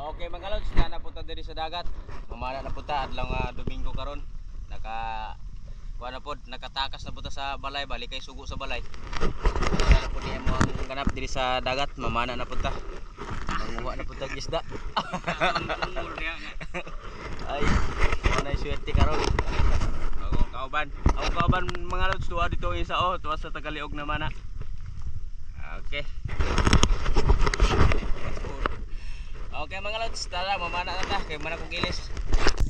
Okay mga lods, na napunta diri sa dagat. Mamana na punta adlaw nga Domingo karon. Kuha na pod, nakatakas na punta sa balay, balik kay sugo sa balay. Wala na po niya mo ang ganap diri sa dagat, mamana na punta. Manguha na punta ng isda. Ay, wala na swerte karon. Ako kauban mga lods, tuwa dito isa tuwa sa Tagaliog naman na. Okay. Okay mga lods, tara mamana na ta kay mana kong gilis.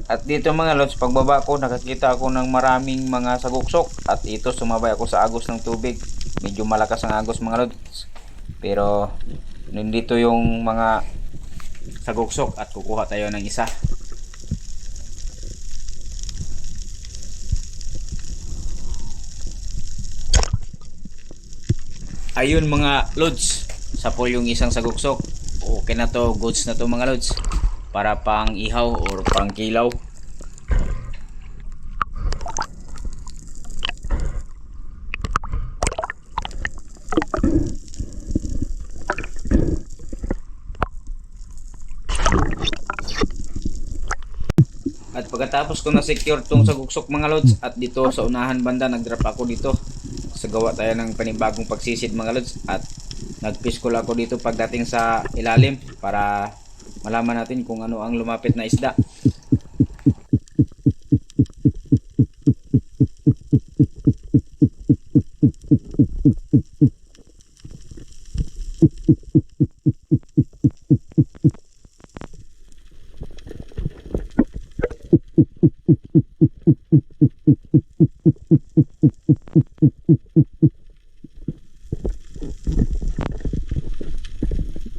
At dito mga lods, pagbaba ko nakakita ako ng maraming mga saguksok at ito sumabay ako sa agos ng tubig. Medyo malakas ang agos mga lods. Pero nandito yung mga saguksok at kukuha tayo ng isa. Ayun mga lods, sapol yung isang saguksok. Okay na to, goods na to mga lods, para pang ihaw or pang kilaw. At pagkatapos ko na secure tong saguksok mga lods, at dito sa unahan banda nagdrap ako dito. Sa gawa tayo ng panibagong pagsisid mga lods, at nagpiskol ako dito pagdating sa ilalim para malaman natin kung ano ang lumapit na isda.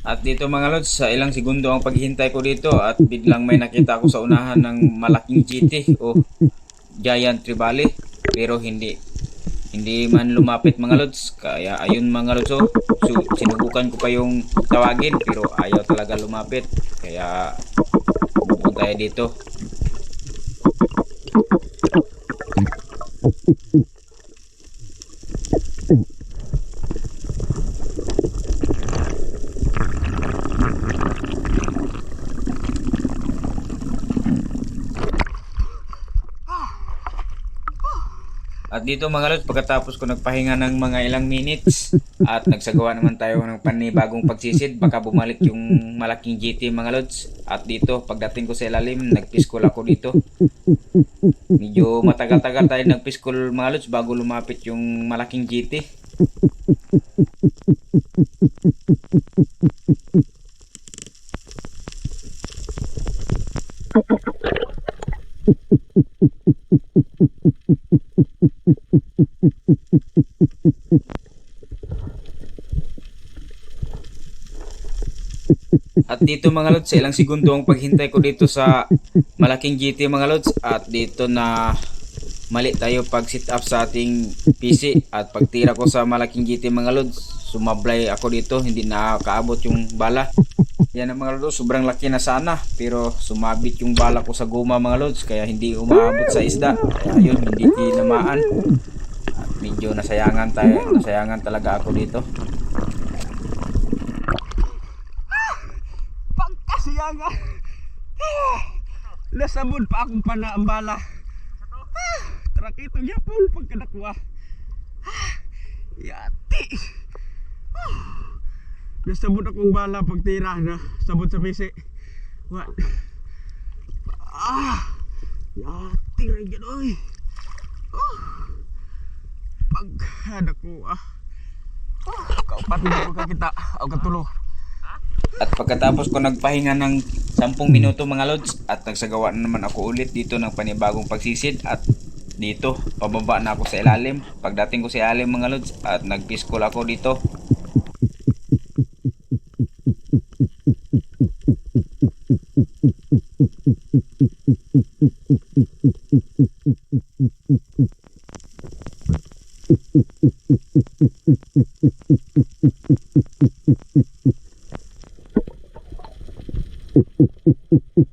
At dito mga lods, sa ilang segundo ang paghihintay ko dito at biglang may nakita ako sa unahan ng malaking GT o Giant Trevally, pero hindi man lumapit mga lods. Kaya ayun mga lods, so sinubukan ko pa yung tawagin pero ayaw talaga lumapit. Kaya pupunta tayo dito. At dito mga lods, pagkatapos ko nagpahinga ng mga ilang minutes at nagsagawa naman tayo ng panibagong pagsisid, baka bumalik yung malaking GT mga lods. At dito pagdating ko sa ilalim, nagpiskol ako dito. Medyo matagal-tagal tayo nagpiskol mga lods bago lumapit yung malaking GT. At dito mga lods, sa ilang segundo ang paghintay ko dito sa malaking GT mga lods, at dito na mali tayo pag sit up sa ating PC, at pagtira ko sa malaking GT mga lods, sumablay ako dito, hindi nakakaabot yung bala. Yan ang mga lods, sobrang laki na sana pero sumabit yung bala ko sa guma mga lods, kaya hindi umaabot sa isda. Kaya yun, hindi tinamaan at medyo nasayangan talaga ako dito. Pagkasiyaga. Nasabod pa akong panaambala. Trakito niya po pagkadakwa. Yati. Nasabod akong bala pagtira na sabod sa pisi. What? Yati rin yan oy. Pagkadakwa. Kaupat na ko kakita. Ako katulo. At pagkatapos ko nagpahinga ng 10 minuto mga lods, at nagsagawa na naman ako ulit dito ng panibagong pagsisid, at dito pababa na ako sa ilalim. Pagdating ko sa ilalim mga lods, at nagpiskol ako dito.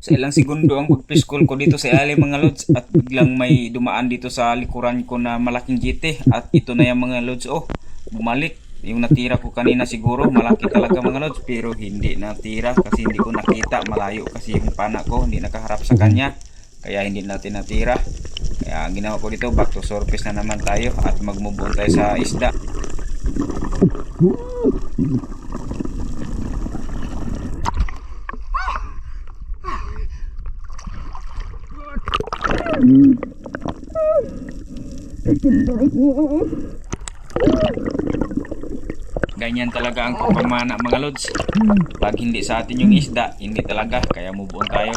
Sa ilang segundo ang pagpiskol ko dito sa ilalim mga lods, at biglang may dumaan dito sa likuran ko na malaking GT, at ito na yung mga lods, bumalik. yung natira ko kanina siguro malaki talaga mga lods, pero hindi natira kasi hindi ko nakita, malayo kasi yung pana ko, hindi nakaharap sa kanya, kaya hindi natin natira. Kaya ang ginawa ko dito, back to surface na naman tayo at mag-move on tayo sa isda. Ganyan talaga ang pagpamana mga lods. Pag hindi sa atin yung isda, hindi talaga, kaya move on tayo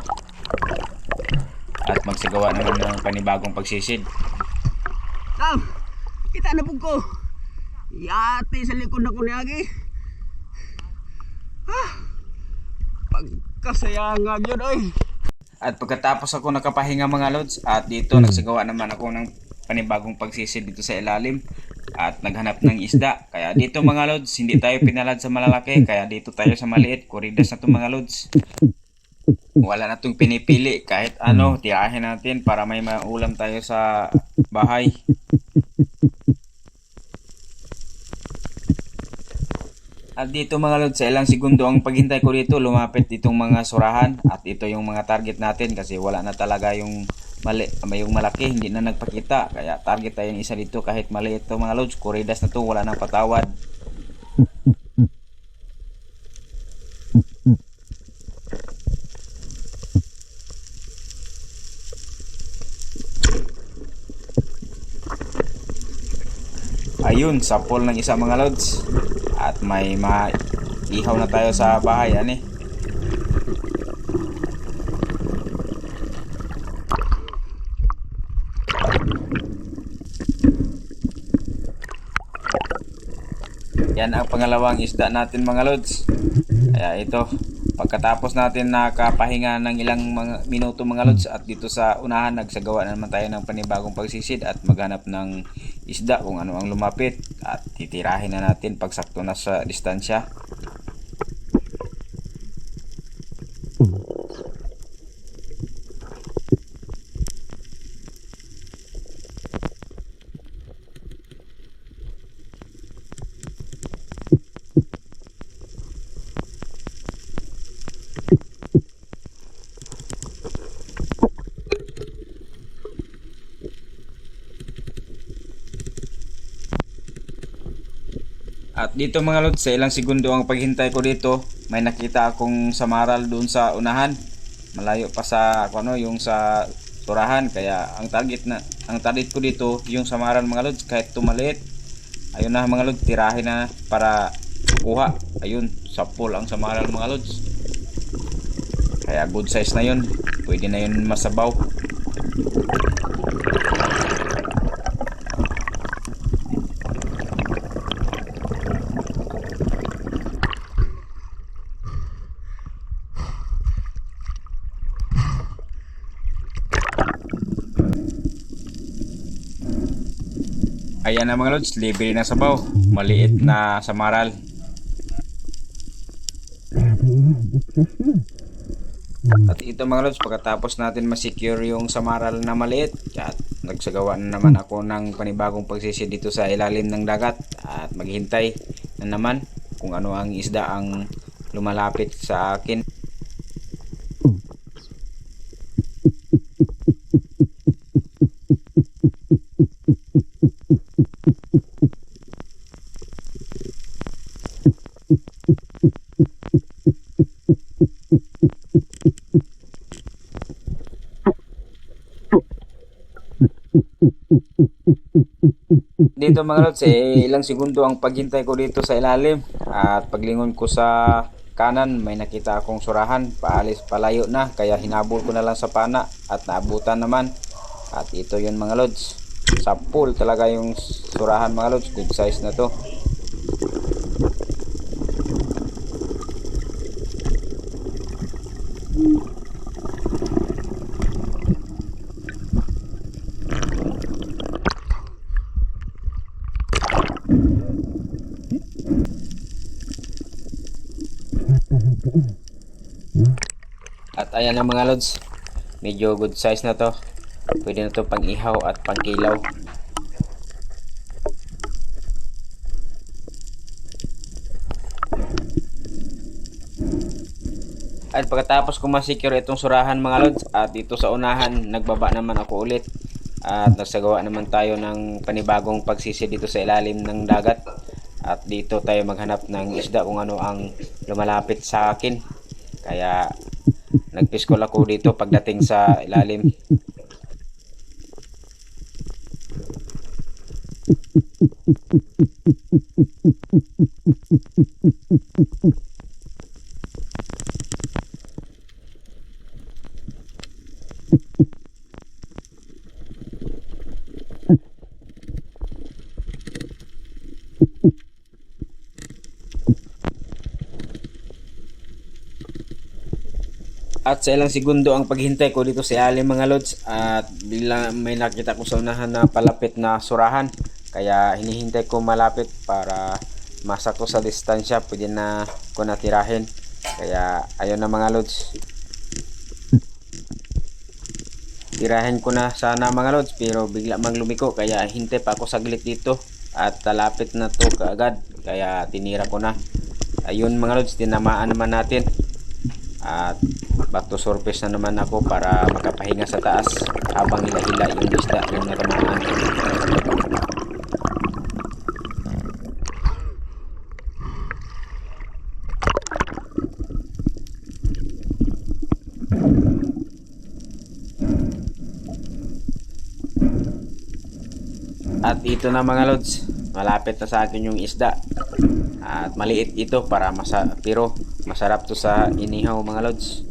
at magsagawa naman ng panibagong pagsisid. Tam, kita na po ko. Yate sa likod na ko niyagi. Pagkasayangag yun oy. At pagkatapos ako nakapahinga mga lods, at dito nagsagawa naman ako ng panibagong pagsisid dito sa ilalim at naghanap ng isda. Kaya dito mga lods, hindi tayo pinalad sa malalaki, kaya dito tayo sa maliit. Kuridas na to mga lods. Wala na itong pinipili, kahit ano tirahin natin para may maulam tayo sa bahay. At dito mga lods, sa ilang segundo ang paghintay ko dito, lumapit itong mga surahan at ito yung mga target natin kasi wala na talaga yung yung malaki, hindi na nagpakita, kaya target tayo yung isa dito kahit maliit to mga lods. Kuridas na to, wala nang patawad. Ayun, sapol ng isa mga lods at may maihaw na tayo sa bahay ani. Yan ang pangalawang isda natin mga lods. Kaya ito, pagkatapos natin nakapahinga ng ilang mga minuto mga lods at dito sa unahan nagsagawa na naman tayo ng panibagong pagsisid at maghanap ng isda kung ano ang lumapit at titirahin na natin pag sakto na sa distansya. At dito mga lods, sa ilang segundo ang paghintay ko dito, may nakita akong samaral doon sa unahan. Malayo pa sa ano, yung sa surahan, kaya ang target ko dito yung samaral mga lods kahit tumaliit. Ayun na mga lods, tirahin na para kuha. Ayun, sapol ang samaral mga lods. Kaya good size na yun, pwede na yun masabaw. Ayan na mga lods, libre na sabaw, maliit na samaral. At ito mga lods, pagkatapos natin masecure yung samaral na maliit, at nagsagawa na naman ako ng panibagong pagsisid dito sa ilalim ng dagat at maghintay na naman kung ano ang isda ang lumalapit sa akin. Dito mga lods, ilang segundo ang paghintay ko dito sa ilalim at paglingon ko sa kanan may nakita akong surahan, paalis palayo na, kaya hinabol ko na lang sa pana at naabutan naman. At ito yun mga lods, sapul talaga yung surahan mga lods, good size na to. At ayan na mga lods, medyo good size na to, pwede na to pang ihaw at pang kilaw. At pagkatapos ko ma-secure itong surahan mga lods, at dito sa unahan nagbaba naman ako ulit. At nagsagawa naman tayo ng panibagong pagsisi dito sa ilalim ng dagat. At dito tayo maghanap ng isda kung ano ang lumalapit sa akin. Kaya nagpiskol ako dito pagdating sa ilalim. At sa ilang segundo ang paghintay ko dito sa ilalim mga lods, at bigla may nakita ko sa unahan na palapit na surahan. Kaya hinihintay ko malapit para masako sa distansya, pwede na ko natirahin. Kaya ayun na mga lods, tirahin ko na sana mga lods, pero bigla mang lumiko. Kaya hintay pa ako saglit dito at talapit na to kaagad. Kaya tinira ko na. Ayun mga lods, tinamaan naman natin. At back to surface na naman ako para makapahinga sa taas habang hila-hila yung isda yung natamaan. At ito na mga lods, malapit na sa akin yung isda. At maliit ito para pero masarap to sa inihaw mga lods.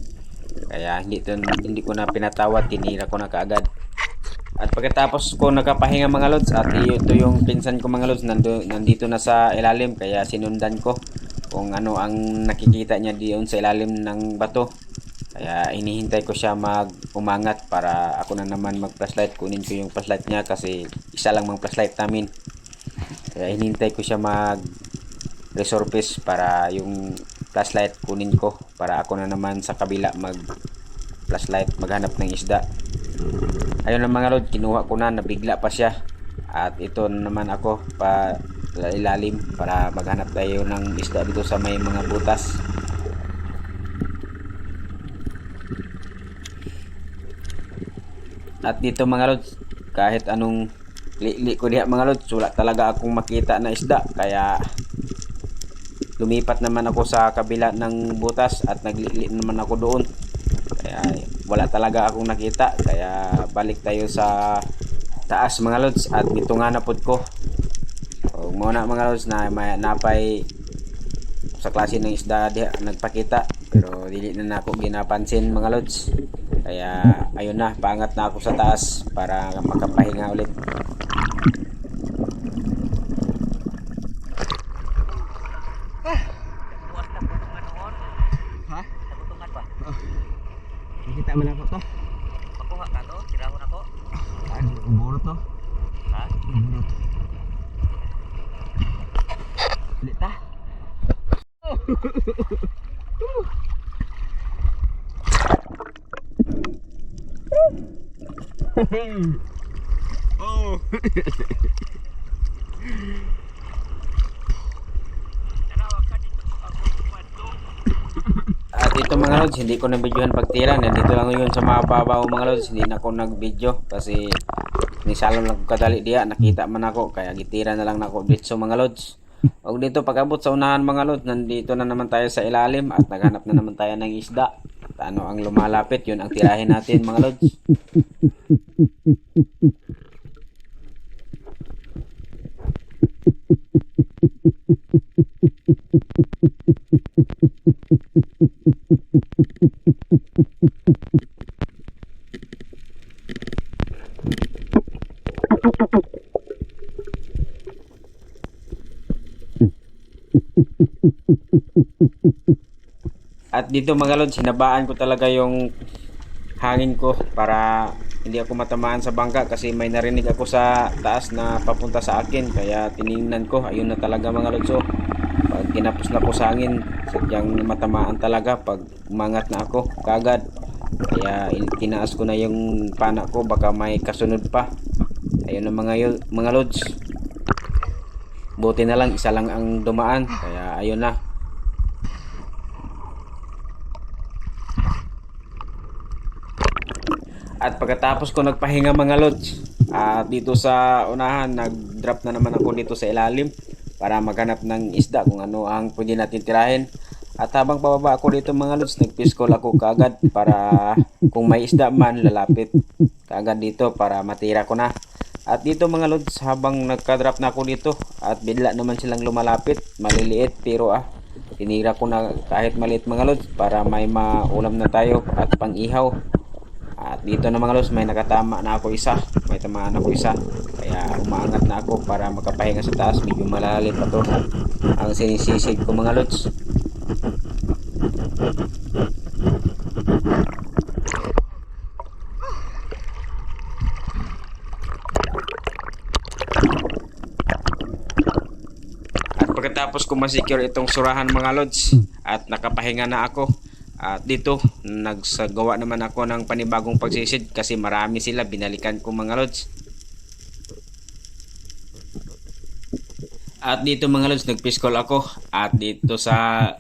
Kaya hindi ko na pinatawad, tinira ko na kaagad. At pagkatapos ko nakapahinga mga lods, at ito yung pinsan ko mga lods, nandito na sa ilalim. Kaya sinundan ko kung ano ang nakikita niya diyon sa ilalim ng bato. Kaya hinihintay ko siya umangat para ako na naman mag-flashlight. Kunin ko yung flashlight niya kasi isa lang mang flashlight namin. Kaya hinihintay ko siya resurface para yung flashlight kunin ko, para ako na naman sa kabila flashlight maghanap ng isda. Ayun na mga lod, kinuha ko na, nabigla pa siya. At ito na naman ako pa ilalim para maghanap tayo ng isda dito sa may mga butas. At dito mga lod, kahit anong li ko diha mga lod, wala talaga akong makita na isda. Kaya lumipat naman ako sa kabila ng butas at naglili naman ako doon. Kaya wala talaga akong nakita. Kaya balik tayo sa taas mga lods, at ito nga napod ko. O muna mga lods na may napay sa klase ng isda diha nagpakita, pero dili na ako ginapansin mga lods. Kaya ayun na, paangat na ako sa taas para makapahinga ulit. Kita man ako to. Makuha ka to, tirahon ako. Ano, umuro to. Ha? Umuro to. Ulit ta. Oh. At ito mga lods, hindi ko na videohan pagtira. Nandito lang yun sa mababaw mga lods. Hindi na ako nag-video kasi nisalon lang ko kadali diya. Nakita man ako, kaya gitira na lang ako dito mga lods. O dito pag-abot sa unahan mga lods, nandito na naman tayo sa ilalim at naghanap na naman tayo ng isda. At ano ang lumalapit, yun ang tirahin natin mga lods. At dito mga lods, hinabaan ko talaga yung hangin ko para hindi ako matamaan sa bangka, kasi may narinig ako sa taas na papunta sa akin. Kaya tiningnan ko, ayun na talaga mga lods. So, pag kinapos na ko sa hangin, sadyang matamaan talaga pag umangat na ako kagad. Kaya tinaas ko na yung pana ko, baka may kasunod pa. Ayun na mga lods. Buti na lang isa lang ang dumaan, kaya ayun na. At pagkatapos ko nagpahinga mga lods, at dito sa unahan nag-drop na naman ako dito sa ilalim para maghanap ng isda kung ano ang pwede natin tirahin. At habang pababa ako dito mga lods, nag-piscol ako kaagad para kung may isda man lalapit kaagad dito para matira ko na. At dito mga lods, habang nagka-drop na ako dito at bigla naman silang lumalapit, maliliit pero tinira ko na kahit maliit mga lods para may maulam na tayo at pang-ihaw. At dito na mga lods, may nakatama na ako isa, may tamaan ako isa, kaya umaangat na ako para makapahinga sa taas. Medyo malalim pa to ang sinisisid ko mga lods. At pagkatapos ko ma-secure itong surahan mga lods at nakapahinga na ako, at dito nagsagawa naman ako ng panibagong pagsisid kasi marami sila, binalikan ko mga lods. At dito mga lods, nagpiskol ako at dito sa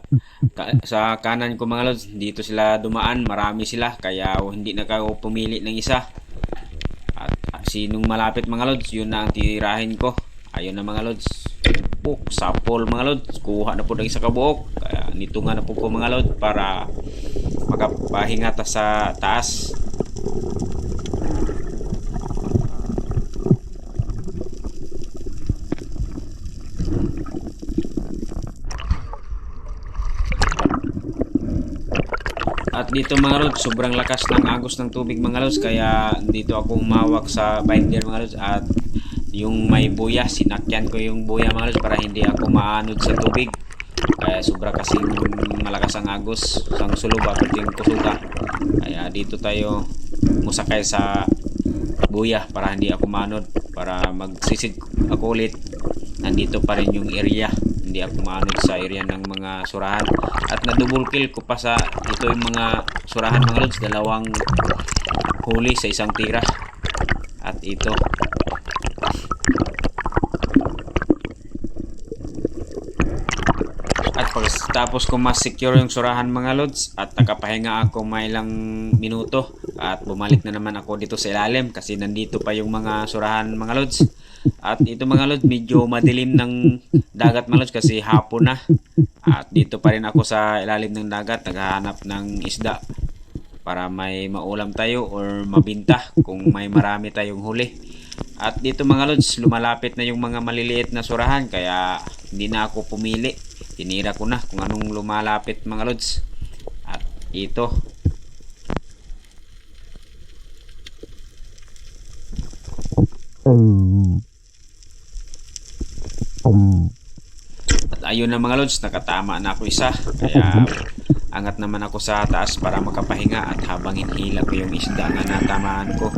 kanan ko mga lods, dito sila dumaan, marami sila kaya hindi na ako pumili ng isa. At sinong malapit mga lods, yun na ang tirahin ko. Ayun na mga lods, sapol mga lods, kuha na po ng isa kabuok, kaya nito nga na po ko mga lods para makapahinga ta sa taas. At dito mga lods, sobrang lakas ng agos ng tubig mga lods, kaya dito ako umawak sa binder mga lods. At yung may buya, sinakyan ko yung buya mga lods para hindi ako maanod sa tubig, kaya sobra kasing malakas ang agos sang sulog at yung kusuga. Kaya dito tayo musakay sa buya para hindi ako maanod, para magsisid ako ulit. Nandito pa rin yung area, hindi ako maanod sa area ng mga surahan. At na double kill ko pa sa ito yung mga surahan mga lods, dalawang huli sa isang tira. At ito, at pagkatapos ko mas secure yung surahan mga lods at nakapahinga ako may ilang minuto, at bumalik na naman ako dito sa ilalim kasi nandito pa yung mga surahan mga lods. At ito mga lods, medyo madilim ng dagat mga lods kasi hapon na, at dito pa rin ako sa ilalim ng dagat naghahanap ng isda para may maulam tayo or mabinta kung may marami tayong huli. At dito mga lods, lumalapit na yung mga maliliit na surahan kaya hindi na ako pumili, tinira ko na kung anong lumalapit mga lods. At ito, at ayun na mga lods, nakatama na ako isa, kaya angat naman ako sa taas para makapahinga at habang hinihila ko yung isda nga natamaan ko.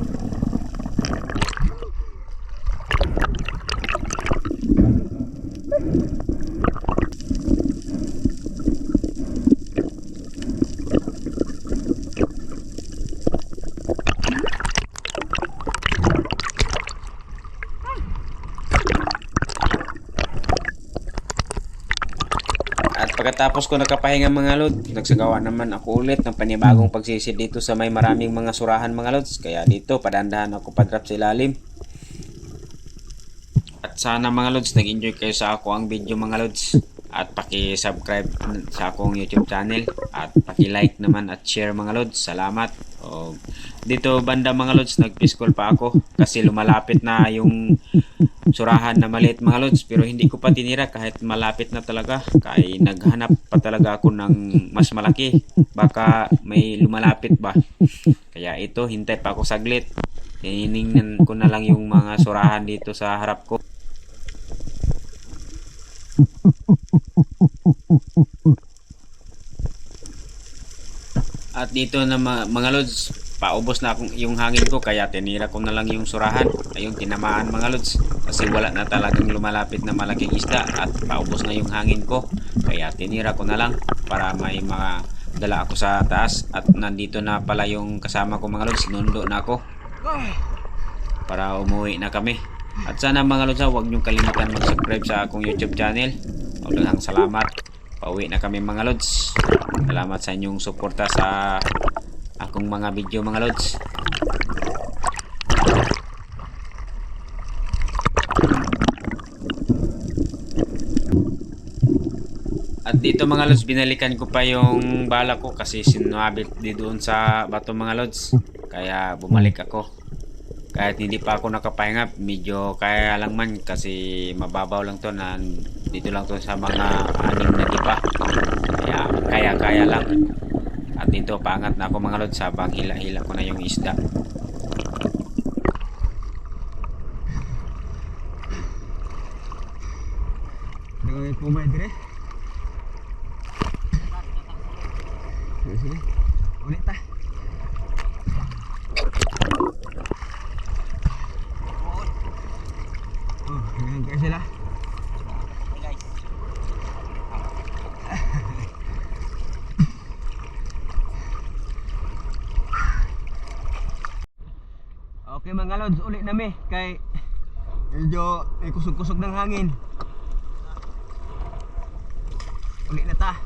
At pagkatapos ko nakapahinga mga lods, nagsagawa naman ako ulit ng panibagong pagsisid dito sa may maraming mga surahan mga lods. Kaya dito padandahan ako pa-drop sa ilalim. At sana mga lods, nag-enjoy kayo sa ako ang video mga lods. At paki-subscribe sa akong YouTube channel. At paki-like naman at share mga lods. Salamat. O, dito banda mga lods, nag-piscol pa ako kasi lumalapit na yung surahan na maliit mga lods, pero hindi ko pa tinira kahit malapit na talaga, kaya naghanap pa talaga ako ng mas malaki, baka may lumalapit ba. Kaya ito, hintay pa ako saglit, tiningnan ko na lang yung mga surahan dito sa harap ko. At dito na mga lods, paubos na akong yung hangin ko kaya tinira ko na lang yung surahan. Ayun, tinamaan mga lods kasi wala na talagang lumalapit na malaking isda at paubos na yung hangin ko, kaya tinira ko na lang para may mga dala ako sa taas. At nandito na pala yung kasama ko mga lods, sinundo na ako para umuwi na kami. At sana mga lods, huwag niyong kalimutan mag-subscribe sa akong YouTube channel. Maraming salamat. Pauwi na kami mga lods. Salamat sa inyong suporta sa akong mga video mga lods. At dito mga lods, binalikan ko pa yung bala ko kasi sinabit di doon sa bato mga lods. Kaya bumalik ako. Kahit hindi pa ako nakapahinga, medyo kaya lang man kasi mababaw lang to na dito lang to sa mga 6 na dipa. Kaya kaya lang. At dito paangat na ako mga lods habang hila-hila ko na yung isda. Dengan pumai dire. Sini. Ulit ta. Oh, dengan kayak sila. Hey guys. Okay mga lods, ulit na mi kay medyo may kusog-kusog ng hangin. Ulit na ta.